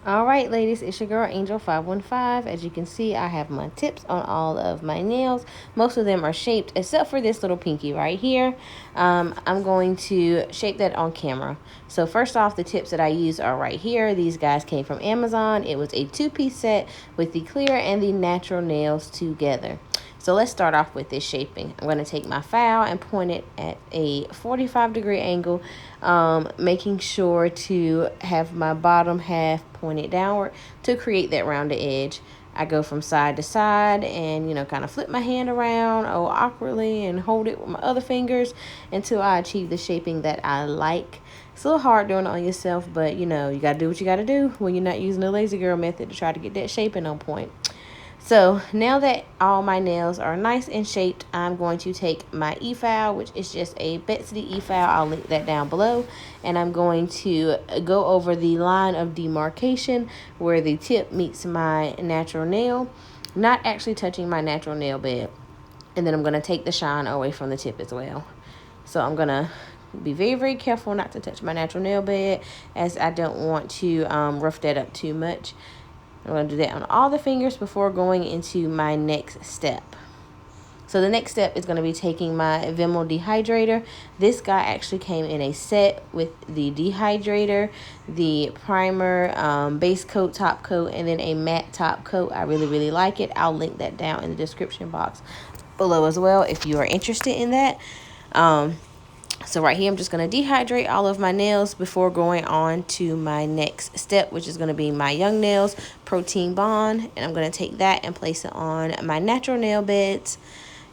All right, ladies, it's your girl Angel 515. As you can see, I have my tips on all of my nails. Most of them are shaped except for this little pinky right here. I'm going to shape that on camera. So first off, the tips that I use are right here. These guys came from Amazon. It was a two-piece set with the clear and the natural nails together. So let's start off with this shaping. I'm going to take my file and point it at a 45-degree angle, making sure to have my bottom half pointed downward to create that rounded edge. I go from side to side and, kind of flip my hand around awkwardly and hold it with my other fingers until I achieve the shaping that I like. It's a little hard doing it on yourself, but, you got to do what you got to do when you're not using the lazy girl method to try to get that shaping on point. So now that all my nails are nice and shaped, I'm going to take my e-file, which is just a Betsy e-file. I'll link that down below. And I'm going to go over the line of demarcation where the tip meets my natural nail, not actually touching my natural nail bed. And then I'm going to take the shine away from the tip as well. So I'm going to be very, very careful not to touch my natural nail bed, as I don't want to rough that up too much. I'm going to do that on all the fingers before going into my next step. So the next step is going to be taking my Vrenmol Dehydrator. This guy actually came in a set with the Dehydrator, the primer, base coat, top coat, and then a matte top coat. I really, really like it. I'll link that down in the description box below as well if you are interested in that. So right here, I'm just going to dehydrate all of my nails before going on to my next step, which is going to be my Young Nails Protein Bond. And I'm going to take that and place it on my natural nail beds.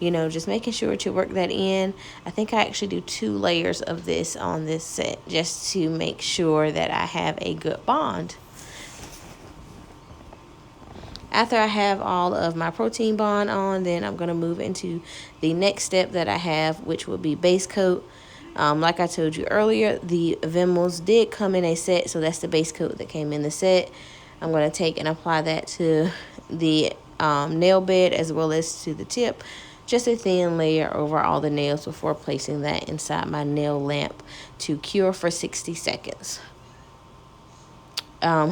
Just making sure to work that in. I think I actually do 2 layers of this on this set just to make sure that I have a good bond. After I have all of my protein bond on, then I'm going to move into the next step that I have, which will be base coat. Like I told you earlier, the Vrenmols did come in a set, so that's the base coat that came in the set. I'm going to take and apply that to the nail bed as well as to the tip. Just a thin layer over all the nails before placing that inside my nail lamp to cure for 60 seconds.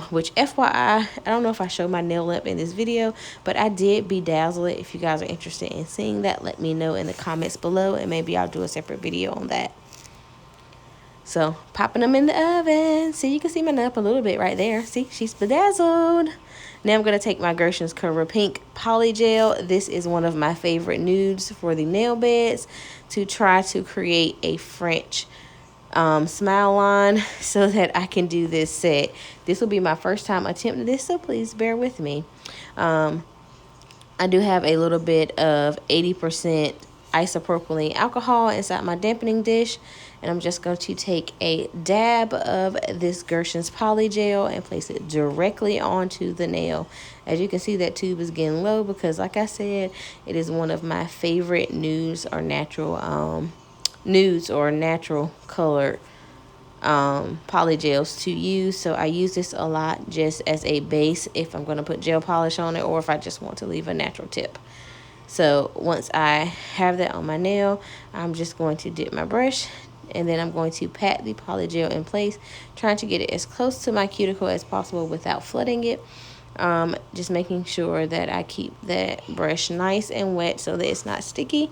Which FYI, I don't know if I showed my nail lamp in this video, but I did bedazzle it. If you guys are interested in seeing that, let me know in the comments below, and maybe I'll do a separate video on that. So popping them in the oven. See, you can see my nail a little bit right there. See, she's bedazzled. Now I'm going to take my Gershon's Cover Pink Polygel. This is one of my favorite nudes for the nail beds to try to create a French smile line so that I can do this set. This will be my first time attempting this, so please bear with me. I do have a little bit of 80% isopropylene alcohol inside my dampening dish, and I'm just going to take a dab of this Gershon's Polygel and place it directly onto the nail. As you can see, that tube is getting low because, like I said, it is one of my favorite nudes or natural colored polygels to use. So I use this a lot just as a base if I'm going to put gel polish on it, or if I just want to leave a natural tip. So once I have that on my nail, I'm just going to dip my brush, and then I'm going to pat the polygel in place, trying to get it as close to my cuticle as possible without flooding it. Just making sure that I keep that brush nice and wet so that it's not sticky.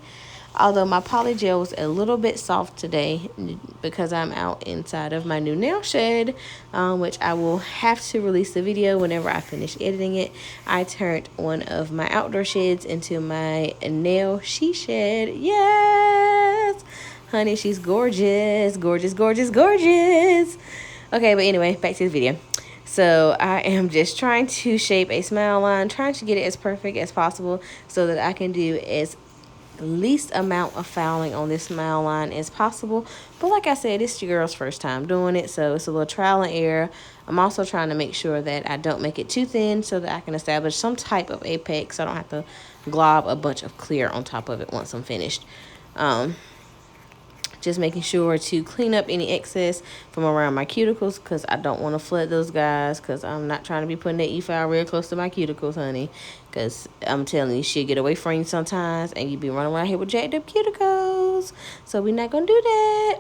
Although my polygel was a little bit soft today because I'm out inside of my new nail shed, which I will have to release the video whenever I finish editing it. I turned one of my outdoor sheds into my nail she shed. Yes! Honey, she's gorgeous. Gorgeous, gorgeous, gorgeous. Okay, but anyway, back to the video. So I am just trying to shape a smile line, trying to get it as perfect as possible so that I can do as least amount of fouling on this smile line as possible. But like I said, it's your girl's first time doing it, so it's a little trial and error. I'm also trying to make sure that I don't make it too thin so that I can establish some type of apex so I don't have to glob a bunch of clear on top of it once I'm finished. Just making sure to clean up any excess from around my cuticles because I don't want to flood those guys, because I'm not trying to be putting that e-file real close to my cuticles, honey, because I'm telling you, she'll get away from you sometimes and you be running around here with jacked up cuticles. So we're not going to do that.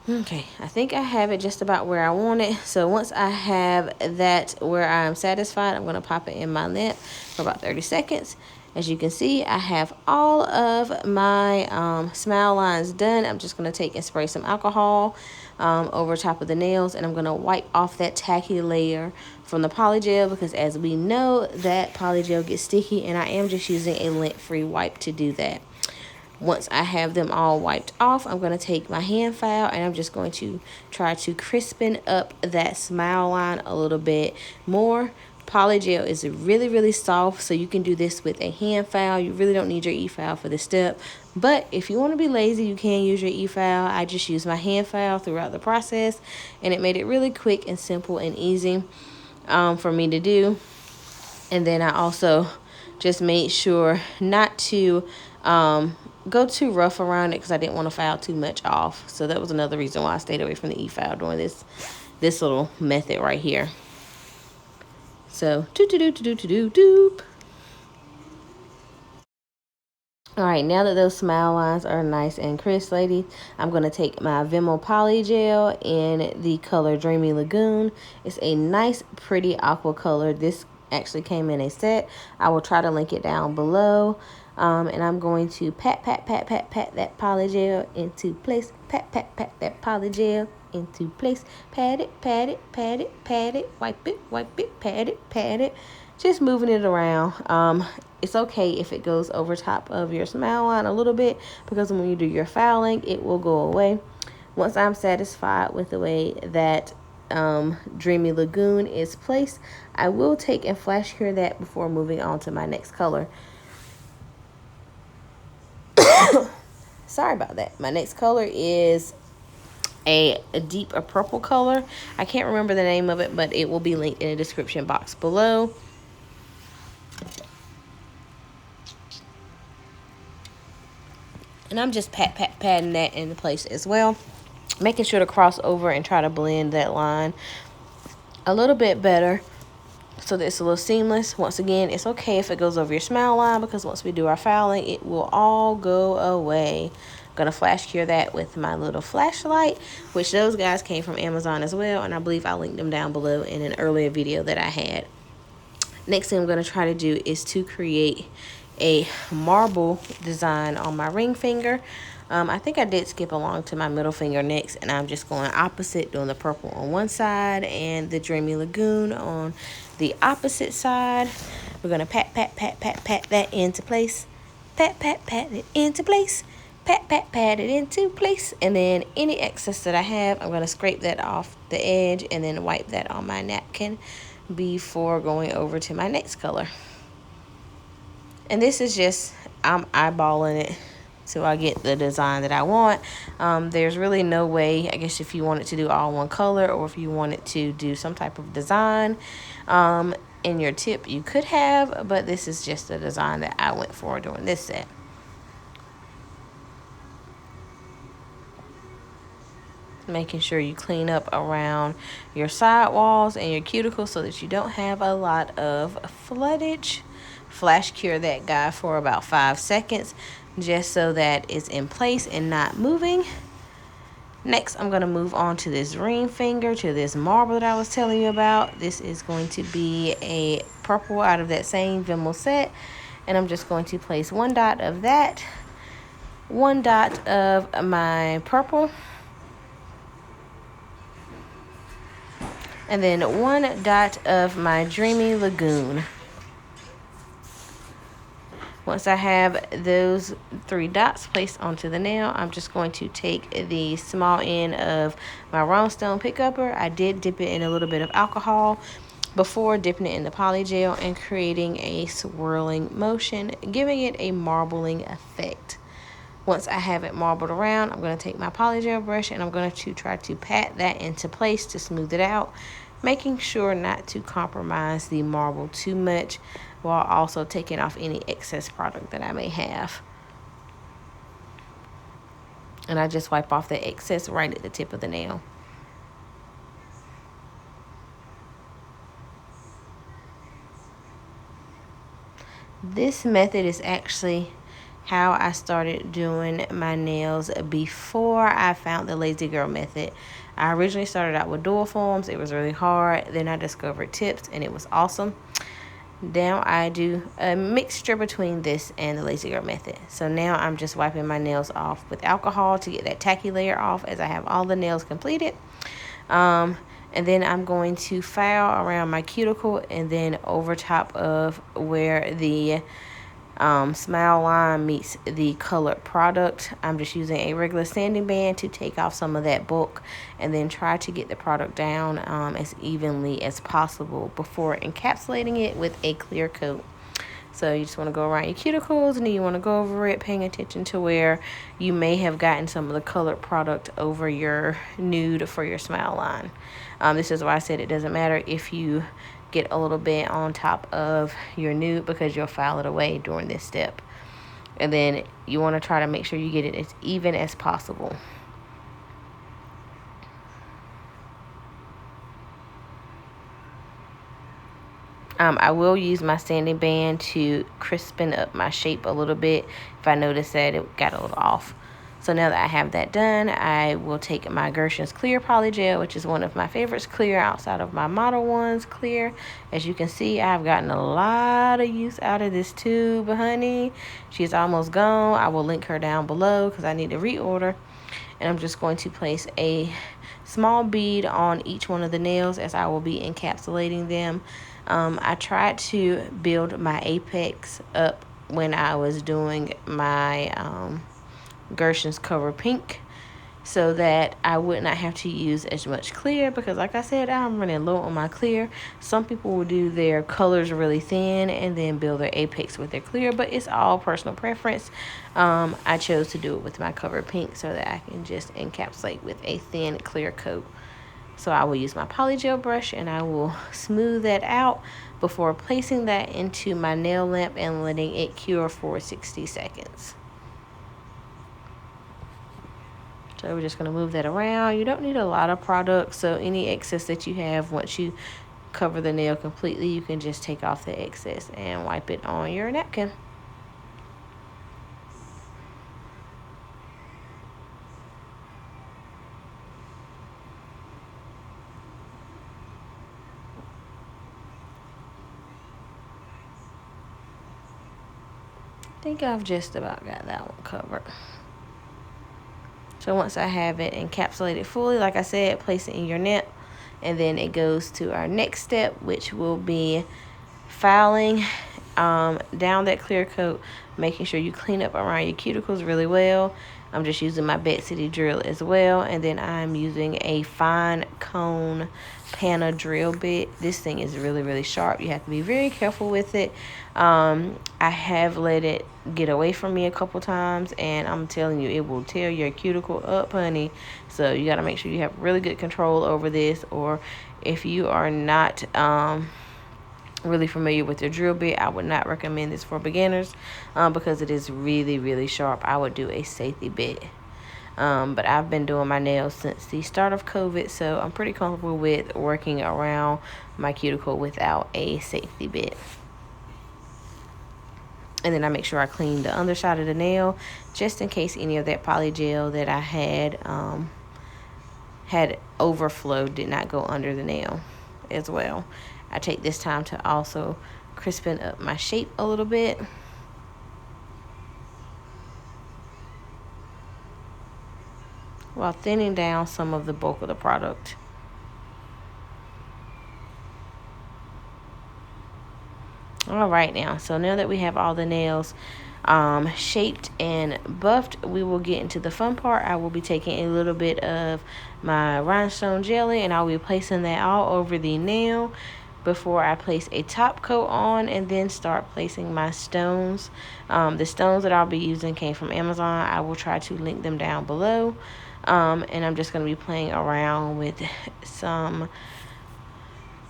Okay, I think I have it just about where I want it. So once I have that where I'm satisfied, I'm going to pop it in my lip for about 30 seconds. As you can see, I have all of my smile lines done. I'm just going to take and spray some alcohol over top of the nails, and I'm going to wipe off that tacky layer from the polygel, because as we know, that polygel gets sticky, and I am just using a lint-free wipe to do that. Once I have them all wiped off, I'm going to take my hand file and I'm just going to try to crispen up that smile line a little bit more. Polygel is really, really soft, so you can do this with a hand file. You really don't need your e-file for this step. But if you want to be lazy, you can use your e-file. I just use my hand file throughout the process, and it made it really quick and simple and easy for me to do. And then I also just made sure not to go too rough around it, because I didn't want to file too much off. So that was another reason why I stayed away from the e-file doing this little method right here. So doop. All right, now that those smile lines are nice and crisp, ladies, I'm going to take my Vrenmol Polygel in the color Dreamy Lagoon. It's a nice, pretty aqua color. This actually came in a set. I will try to link it down below. And I'm going to pat that polygel into place. Pat that polygel into place. Pat it, wipe it, pat it. Just moving it around. It's okay if it goes over top of your smile line a little bit, because when you do your filing, it will go away. Once I'm satisfied with the way that Dreamy Lagoon is placed, I will take and flash cure that before moving on to my next color. Sorry about that. My next color is a deep purple color. I can't remember the name of it, but it will be linked in the description box below. And I'm just patting that into place as well, making sure to cross over and try to blend that line a little bit better so that it's a little seamless. Once again, it's okay if it goes over your smile line, because once we do our filing, it will all go away. I'm gonna flash cure that with my little flashlight, which those guys came from Amazon as well, and I believe I linked them down below in an earlier video that I had. Next thing I'm going to try to do is to create a marble design on my ring finger. I think I did skip along to my middle finger next, and I'm just going opposite, doing the purple on one side and the Dreamy Lagoon on the opposite side. We're going to pat that into place. Pat it into place. Pat it into place. And then any excess that I have, I'm going to scrape that off the edge and then wipe that on my napkin before going over to my next color. And this is just, I'm eyeballing it so I get the design that I want. There's really no way, I guess, if you wanted to do all one color, or if you wanted to do some type of design in your tip, you could have, but this is just the design that I went for during this set. Making sure you clean up around your side walls and your cuticles so that you don't have a lot of floodage. Flash cure that guy for about 5 seconds, just so that it's in place and not moving. Next, I'm going to move on to this ring finger, to this marble that I was telling you about. This is going to be a purple out of that same Vrenmol set, and I'm just going to place one dot of that, one dot of my purple, and then one dot of my Dreamy Lagoon. Once I have those 3 dots placed onto the nail, I'm just going to take the small end of my rhinestone pickupper. I did dip it in a little bit of alcohol before dipping it in the polygel and creating a swirling motion, giving it a marbling effect. Once I have it marbled around, I'm going to take my polygel brush and I'm going to try to pat that into place to smooth it out, making sure not to compromise the marble too much, while also taking off any excess product that I may have. And I just wipe off the excess right at the tip of the nail. This method is actually how I started doing my nails before I found the Lazy Girl method. I originally started out with dual forms. It was really hard. Then I discovered tips, and it was awesome. Now I do a mixture between this and the Lazy Girl method. So now I'm just wiping my nails off with alcohol to get that tacky layer off, as I have all the nails completed. And then I'm going to file around my cuticle and then over top of where the smile line meets the colored product. I'm just using a regular sanding band to take off some of that bulk and then try to get the product down as evenly as possible before encapsulating it with a clear coat. So you just want to go around your cuticles, and then you want to go over it, paying attention to where you may have gotten some of the colored product over your nude for your smile line. This is why I said it doesn't matter if you get a little bit on top of your nude, because you'll file it away during this step. And then you want to try to make sure you get it as even as possible. I will use my sanding band to crispen up my shape a little bit if I notice that it got a little off. So now that I have that done, I will take my Gershon's Clear Polygel, which is one of my favorites clear outside of my Model Ones clear. As you can see, I've gotten a lot of use out of this tube, honey. She's almost gone. I will link her down below because I need to reorder. And I'm just going to place a small bead on each one of the nails as I will be encapsulating them. I tried to build my apex up when I was doing my Gershon's Cover Pink, so that I would not have to use as much clear, because like I said, I'm running low on my clear. Some people will do their colors really thin and then build their apex with their clear, but it's all personal preference. I chose to do it with my Cover Pink so that I can just encapsulate with a thin clear coat. So I will use my polygel brush and I will smooth that out before placing that into my nail lamp and letting it cure for 60 seconds. So we're just going to move that around. You don't need a lot of product, so any excess that you have, once you cover the nail completely, you can just take off the excess and wipe it on your napkin. I think I've just about got that one covered. So once I have it encapsulated fully, like I said, place it in your net, and then it goes to our next step, which will be filing down that clear coat, making sure you clean up around your cuticles really well. I'm just using my Bed City drill as well, and then I'm using a fine cone panna drill bit. This thing is really, really sharp. You have to be very careful with it. I have let it get away from me a couple times, and I'm telling you, it will tear your cuticle up, honey. So you got to make sure you have really good control over this, or if you are not really familiar with your drill bit, I would not recommend this for beginners because it is really, really sharp. I would do a safety bit. But I've been doing my nails since the start of COVID, so I'm pretty comfortable with working around my cuticle without a safety bit. And then I make sure I clean the underside of the nail, just in case any of that polygel that I had overflow did not go under the nail as well. I take this time to also crispen up my shape a little bit. While thinning down some of the bulk of the product. All right, now, so now that we have all the nails shaped and buffed, we will get into the fun part. I will be taking a little bit of my Rhinestone Jelly, and I'll be placing that all over the nail before I place a top coat on, and then start placing my stones. The stones that I'll be using came from Amazon. I will try to link them down below. And I'm just going to be playing around with some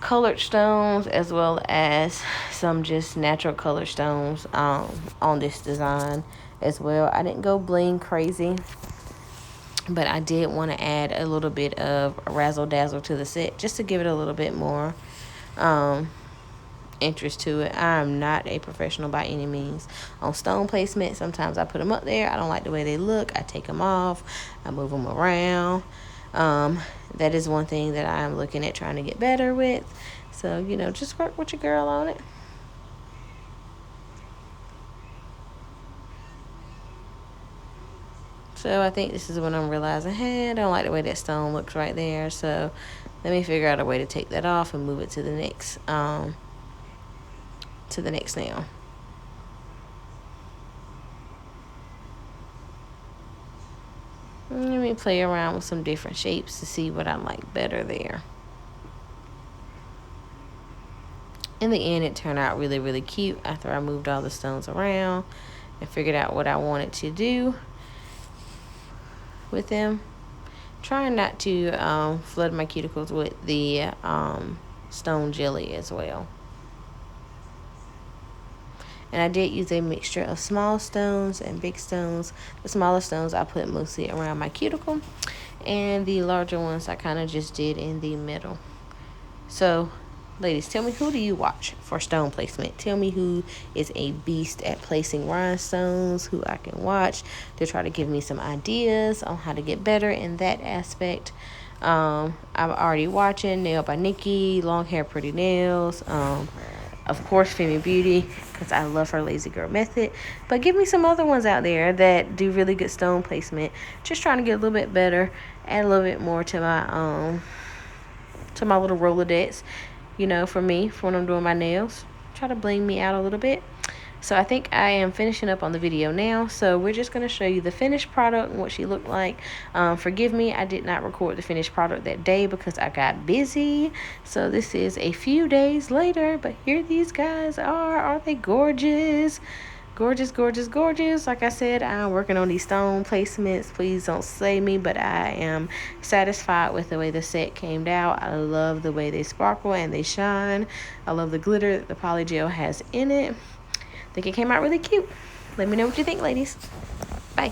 colored stones as well as some just natural colored stones on this design as well. I didn't go bling crazy, but I did want to add a little bit of razzle dazzle to the set just to give it a little bit more interest to it. I'm not a professional by any means on stone placement. Sometimes I put them up there. I don't like the way they look. I take them off. I move them around. That is one thing that I'm looking at trying to get better with. So, you know, just work with your girl on it. So I think this is when I'm realizing, hey, I don't like the way that stone looks right there. So let me figure out a way to take that off and move it to the next nail. Let me play around with some different shapes to see what I like better there. In the end, it turned out really, really cute after I moved all the stones around and figured out what I wanted to do with them. Trying not to flood my cuticles with the stone jelly as well. And I did use a mixture of small stones and big stones. The smaller stones I put mostly around my cuticle, and the larger ones I kind of just did in the middle. So, ladies, tell me, who do you watch for stone placement? Tell me who is a beast at placing rhinestones, who I can watch to try to give me some ideas on how to get better in that aspect. I'm already watching Nail by Nikki, Long Hair Pretty Nails, of course Femi Beauty, because I love her lazy girl method. But give me some other ones out there that do really good stone placement. Just trying to get a little bit better, add a little bit more to my little Rolodex, you know, for me, for when I'm doing my nails. Try to bling me out a little bit. So I think I am finishing up on the video now. So we're just going to show you the finished product and what she looked like. Forgive me, I did not record the finished product that day because I got busy. So this is a few days later, but here these guys are. Aren't they gorgeous? Gorgeous, gorgeous, gorgeous. Like I said, I'm working on these stone placements. Please don't slay me, but I am satisfied with the way the set came out. I love the way they sparkle and they shine. I love the glitter that the Polygel has in it. I think it came out really cute. Let me know what you think, ladies. Bye.